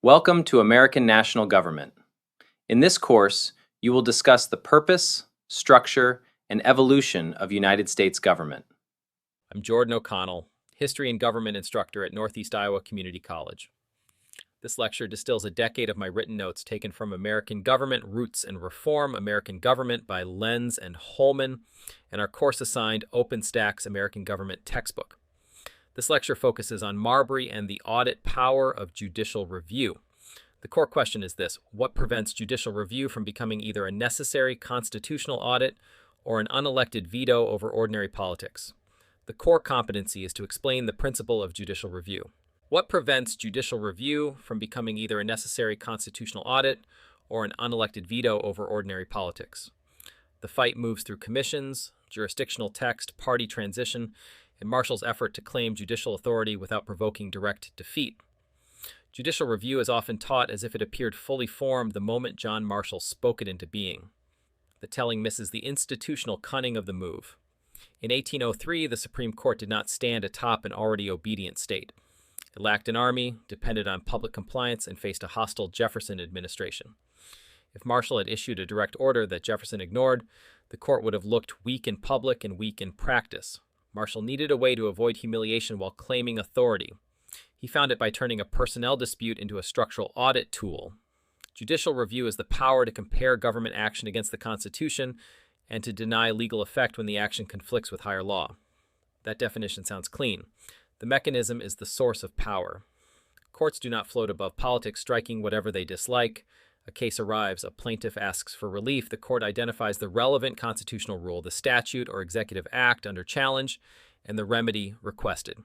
Welcome to American National Government. In this course, you will discuss the purpose, structure, and evolution of United States government. I'm Jordan O'Connell, History and Government instructor at Northeast Iowa Community College. This lecture distills a decade of my written notes taken from American Government, Roots and Reform, American Government by Lenz and Holman, and our course-assigned OpenStax American Government textbook. This lecture focuses on Marbury and the audit power of judicial review. The core question is this: what prevents judicial review from becoming either a necessary constitutional audit or an unelected veto over ordinary politics? The core competency is to explain the principle of judicial review. What prevents judicial review from becoming either a necessary constitutional audit or an unelected veto over ordinary politics? The fight moves through commissions, jurisdictional text, party transition, and Marshall's effort to claim judicial authority without provoking direct defeat. Judicial review is often taught as if it appeared fully formed the moment John Marshall spoke it into being. The telling misses the institutional cunning of the move. In 1803, the Supreme Court did not stand atop an already obedient state. It lacked an army, depended on public compliance, and faced a hostile Jefferson administration. If Marshall had issued a direct order that Jefferson ignored, the court would have looked weak in public and weak in practice. Marshall needed a way to avoid humiliation while claiming authority. He found it by turning a personnel dispute into a structural audit tool. Judicial review is the power to compare government action against the Constitution and to deny legal effect when the action conflicts with higher law. That definition sounds clean. The mechanism is the source of power. Courts do not float above politics, striking whatever they dislike. A case arrives, a plaintiff asks for relief, the court identifies the relevant constitutional rule, the statute or executive act under challenge, and the remedy requested.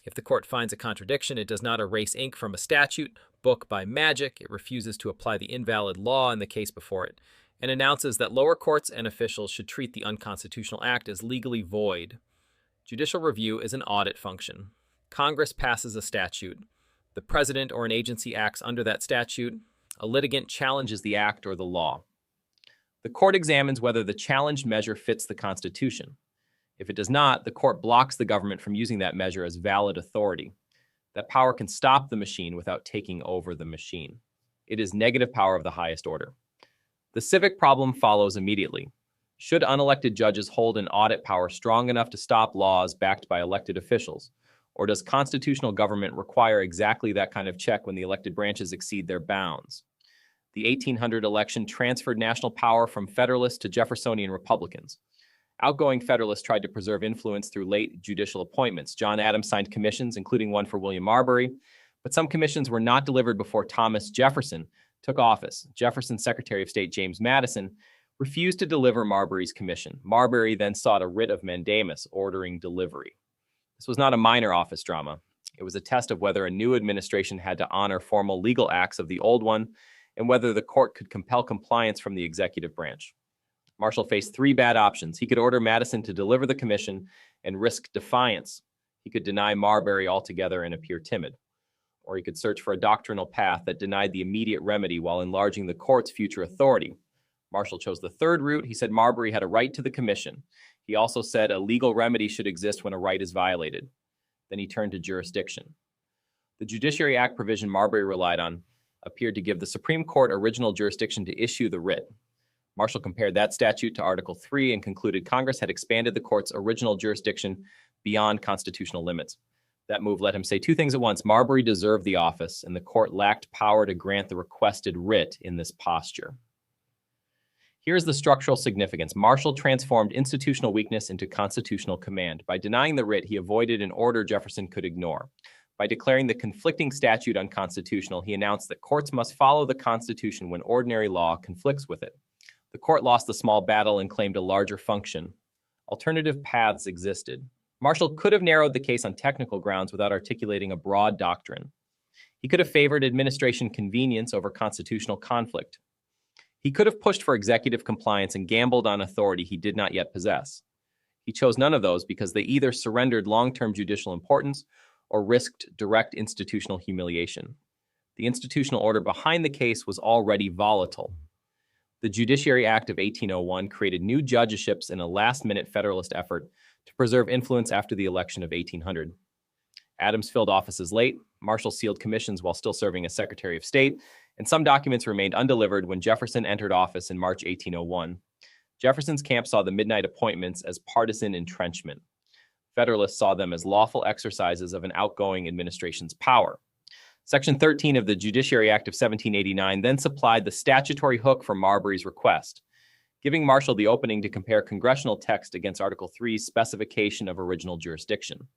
If the court finds a contradiction, it does not erase ink from a statute book by magic. It refuses to apply the invalid law in the case before it, and announces that lower courts and officials should treat the unconstitutional act as legally void. Judicial review is an audit function. Congress passes a statute. The president or an agency acts under that statute. A litigant challenges the act or the law. The court examines whether the challenged measure fits the Constitution. If it does not, the court blocks the government from using that measure as valid authority. That power can stop the machine without taking over the machine. It is negative power of the highest order. The civic problem follows immediately. Should unelected judges hold an audit power strong enough to stop laws backed by elected officials? Or does constitutional government require exactly that kind of check when the elected branches exceed their bounds? The 1800 election transferred national power from Federalists to Jeffersonian Republicans. Outgoing Federalists tried to preserve influence through late judicial appointments. John Adams signed commissions, including one for William Marbury, but some commissions were not delivered before Thomas Jefferson took office. Jefferson's Secretary of State, James Madison, refused to deliver Marbury's commission. Marbury then sought a writ of mandamus ordering delivery. This was not a minor office drama. It was a test of whether a new administration had to honor formal legal acts of the old one and whether the court could compel compliance from the executive branch. Marshall faced three bad options. He could order Madison to deliver the commission and risk defiance. He could deny Marbury altogether and appear timid. Or he could search for a doctrinal path that denied the immediate remedy while enlarging the court's future authority. Marshall chose the third route. He said Marbury had a right to the commission. He also said a legal remedy should exist when a right is violated. Then he turned to jurisdiction. The Judiciary Act provision Marbury relied on appeared to give the Supreme Court original jurisdiction to issue the writ. Marshall compared that statute to Article 3 and concluded Congress had expanded the court's original jurisdiction beyond constitutional limits. That move let him say two things at once. Marbury deserved the office, and the court lacked power to grant the requested writ in this posture. Here's the structural significance. Marshall transformed institutional weakness into constitutional command. By denying the writ, he avoided an order Jefferson could ignore. By declaring the conflicting statute unconstitutional, he announced that courts must follow the Constitution when ordinary law conflicts with it. The court lost the small battle and claimed a larger function. Alternative paths existed. Marshall could have narrowed the case on technical grounds without articulating a broad doctrine. He could have favored administration convenience over constitutional conflict. He could have pushed for executive compliance and gambled on authority he did not yet possess. He chose none of those because they either surrendered long-term judicial importance or risked direct institutional humiliation. The institutional order behind the case was already volatile. The Judiciary Act of 1801 created new judgeships in a last-minute Federalist effort to preserve influence after the election of 1800. Adams filled offices late, Marshall sealed commissions while still serving as Secretary of State, and some documents remained undelivered when Jefferson entered office in March 1801. Jefferson's camp saw the midnight appointments as partisan entrenchment. Federalists saw them as lawful exercises of an outgoing administration's power. Section 13 of the Judiciary Act of 1789 then supplied the statutory hook for Marbury's request, giving Marshall the opening to compare congressional text against Article 3's specification of original jurisdiction.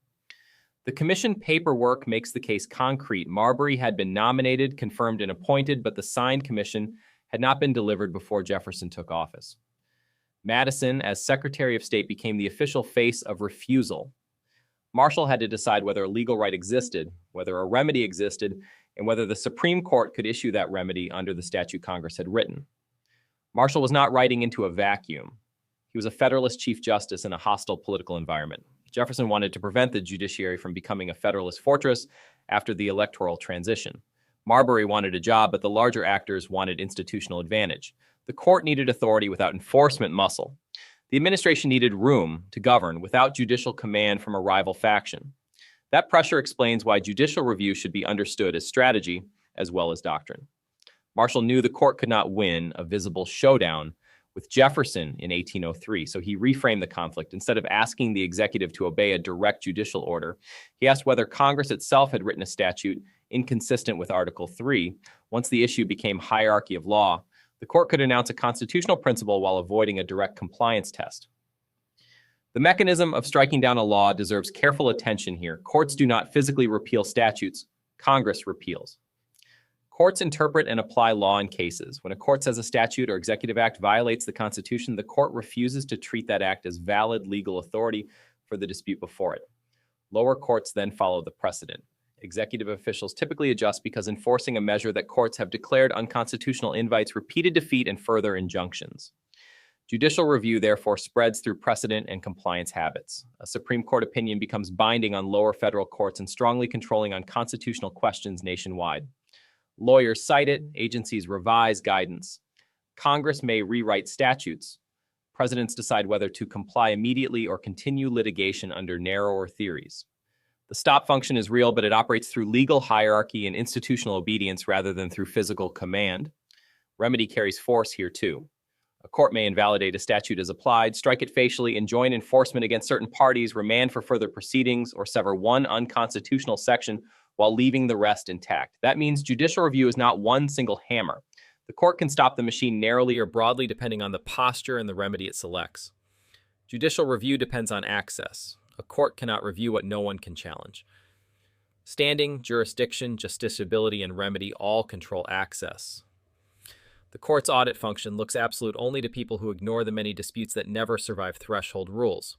The commission paperwork makes the case concrete. Marbury had been nominated, confirmed, and appointed, but the signed commission had not been delivered before Jefferson took office. Madison, as Secretary of State, became the official face of refusal. Marshall had to decide whether a legal right existed, whether a remedy existed, and whether the Supreme Court could issue that remedy under the statute Congress had written. Marshall was not writing into a vacuum. He was a Federalist Chief Justice in a hostile political environment. Jefferson wanted to prevent the judiciary from becoming a Federalist fortress after the electoral transition. Marbury wanted a job, but the larger actors wanted institutional advantage. The court needed authority without enforcement muscle. The administration needed room to govern without judicial command from a rival faction. That pressure explains why judicial review should be understood as strategy as well as doctrine. Marshall knew the court could not win a visible showdown with Jefferson in 1803, so he reframed the conflict. Instead of asking the executive to obey a direct judicial order, he asked whether Congress itself had written a statute inconsistent with Article 3. Once the issue became hierarchy of law, the court could announce a constitutional principle while avoiding a direct compliance test. The mechanism of striking down a law deserves careful attention here. Courts do not physically repeal statutes. Congress repeals. Courts interpret and apply law in cases. When a court says a statute or executive act violates the Constitution, the court refuses to treat that act as valid legal authority for the dispute before it. Lower courts then follow the precedent. Executive officials typically adjust because enforcing a measure that courts have declared unconstitutional invites repeated defeat and further injunctions. Judicial review therefore spreads through precedent and compliance habits. A Supreme Court opinion becomes binding on lower federal courts and strongly controlling on constitutional questions nationwide. Lawyers cite it, agencies revise guidance. Congress may rewrite statutes. Presidents decide whether to comply immediately or continue litigation under narrower theories. The stop function is real, but it operates through legal hierarchy and institutional obedience rather than through physical command. Remedy carries force here too. A court may invalidate a statute as applied, strike it facially, enjoin enforcement against certain parties, remand for further proceedings, or sever one unconstitutional section while leaving the rest intact. That means judicial review is not one single hammer. The court can stop the machine narrowly or broadly depending on the posture and the remedy it selects. Judicial review depends on access. A court cannot review what no one can challenge. Standing, jurisdiction, justiciability, and remedy all control access. The court's audit function looks absolute only to people who ignore the many disputes that never survive threshold rules.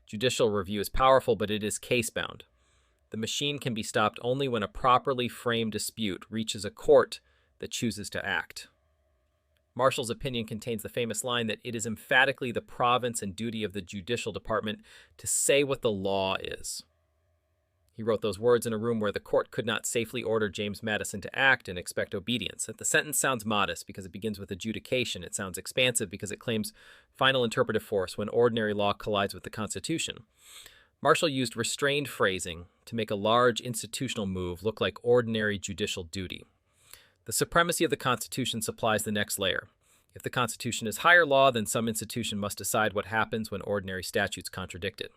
Judicial review is powerful, but it is case-bound. The machine can be stopped only when a properly framed dispute reaches a court that chooses to act. Marshall's opinion contains the famous line that it is emphatically the province and duty of the judicial department to say what the law is. He wrote those words in a room where the court could not safely order James Madison to act and expect obedience. The sentence sounds modest because it begins with adjudication. It sounds expansive because it claims final interpretive force when ordinary law collides with the Constitution. Marshall used restrained phrasing to make a large institutional move look like ordinary judicial duty. The supremacy of the Constitution supplies the next layer. If the Constitution is higher law, then some institution must decide what happens when ordinary statutes contradict it.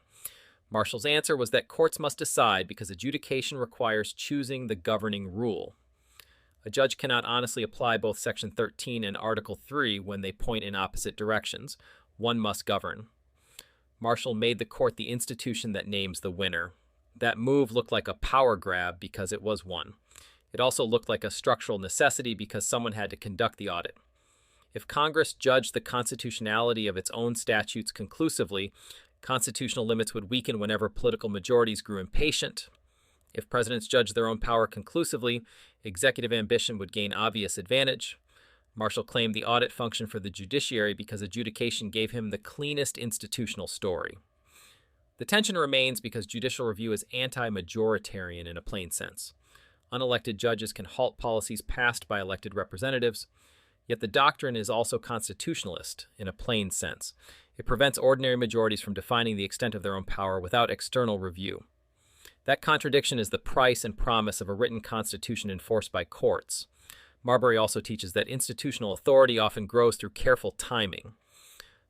Marshall's answer was that courts must decide because adjudication requires choosing the governing rule. A judge cannot honestly apply both Section 13 and Article 3 when they point in opposite directions. One must govern. Marshall made the court the institution that names the winner. That move looked like a power grab because it was one. It also looked like a structural necessity because someone had to conduct the audit. If Congress judged the constitutionality of its own statutes conclusively, constitutional limits would weaken whenever political majorities grew impatient. If presidents judged their own power conclusively, executive ambition would gain obvious advantage. Marshall claimed the audit function for the judiciary because adjudication gave him the cleanest institutional story. The tension remains because judicial review is anti-majoritarian in a plain sense. Unelected judges can halt policies passed by elected representatives, yet the doctrine is also constitutionalist in a plain sense. It prevents ordinary majorities from defining the extent of their own power without external review. That contradiction is the price and promise of a written constitution enforced by courts. Marbury also teaches that institutional authority often grows through careful timing.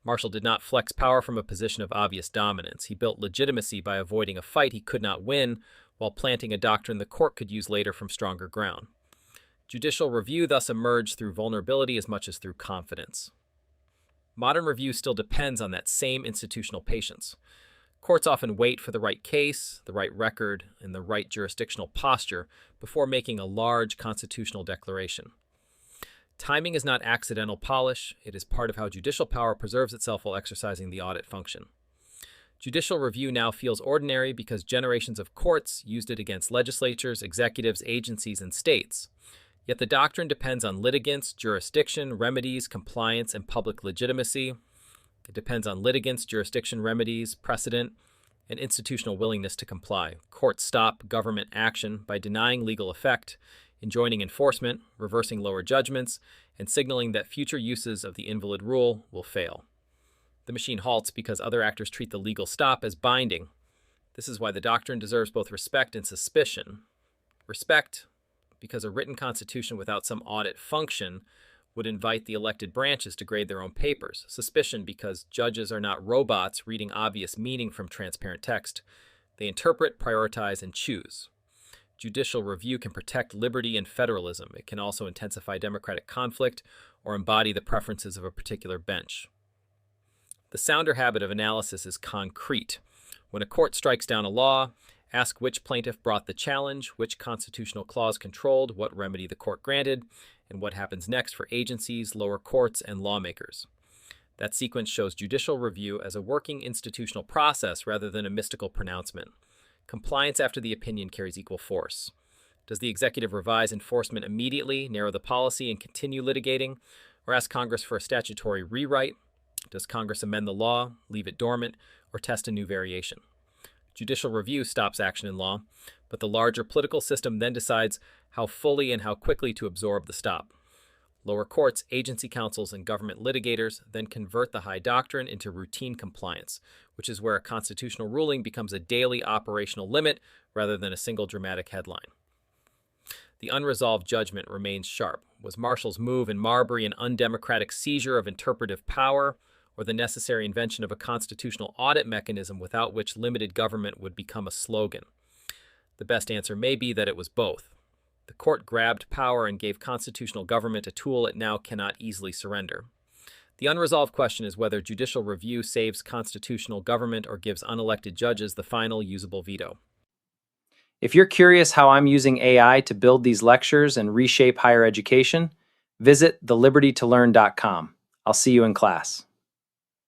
Marshall did not flex power from a position of obvious dominance. He built legitimacy by avoiding a fight he could not win, while planting a doctrine the court could use later from stronger ground. Judicial review thus emerged through vulnerability as much as through confidence. Modern review still depends on that same institutional patience. Courts often wait for the right case, the right record, and the right jurisdictional posture before making a large constitutional declaration. Timing is not accidental polish. It is part of how judicial power preserves itself while exercising the audit function. Judicial review now feels ordinary because generations of courts used it against legislatures, executives, agencies, and states. Yet the doctrine depends on litigants, jurisdiction, remedies, compliance, and public legitimacy. It depends on litigants, jurisdiction, remedies, precedent, and institutional willingness to comply. Courts stop government action by denying legal effect, enjoining enforcement, reversing lower judgments, and signaling that future uses of the invalid rule will fail. The machine halts because other actors treat the legal stop as binding. This is why the doctrine deserves both respect and suspicion. Respect, because a written constitution without some audit function would invite the elected branches to grade their own papers. Suspicion, because judges are not robots reading obvious meaning from transparent text. They interpret, prioritize, and choose. Judicial review can protect liberty and federalism. It can also intensify democratic conflict or embody the preferences of a particular bench. The sounder habit of analysis is concrete. When a court strikes down a law, ask which plaintiff brought the challenge, which constitutional clause controlled, what remedy the court granted, and what happens next for agencies, lower courts, and lawmakers. That sequence shows judicial review as a working institutional process rather than a mystical pronouncement. Compliance after the opinion carries equal force. Does the executive revise enforcement immediately, narrow the policy, and continue litigating, or ask Congress for a statutory rewrite? Does Congress amend the law, leave it dormant, or test a new variation? Judicial review stops action in law, but the larger political system then decides how fully and how quickly to absorb the stop. Lower courts, agency councils, and government litigators then convert the high doctrine into routine compliance, which is where a constitutional ruling becomes a daily operational limit rather than a single dramatic headline. The unresolved judgment remains sharp. Was Marshall's move in Marbury an undemocratic seizure of interpretive power, or the necessary invention of a constitutional audit mechanism without which limited government would become a slogan? The best answer may be that it was both. The court grabbed power and gave constitutional government a tool it now cannot easily surrender. The unresolved question is whether judicial review saves constitutional government or gives unelected judges the final usable veto. If you're curious how I'm using AI to build these lectures and reshape higher education, visit thelibertytolearn.com. I'll see you in class.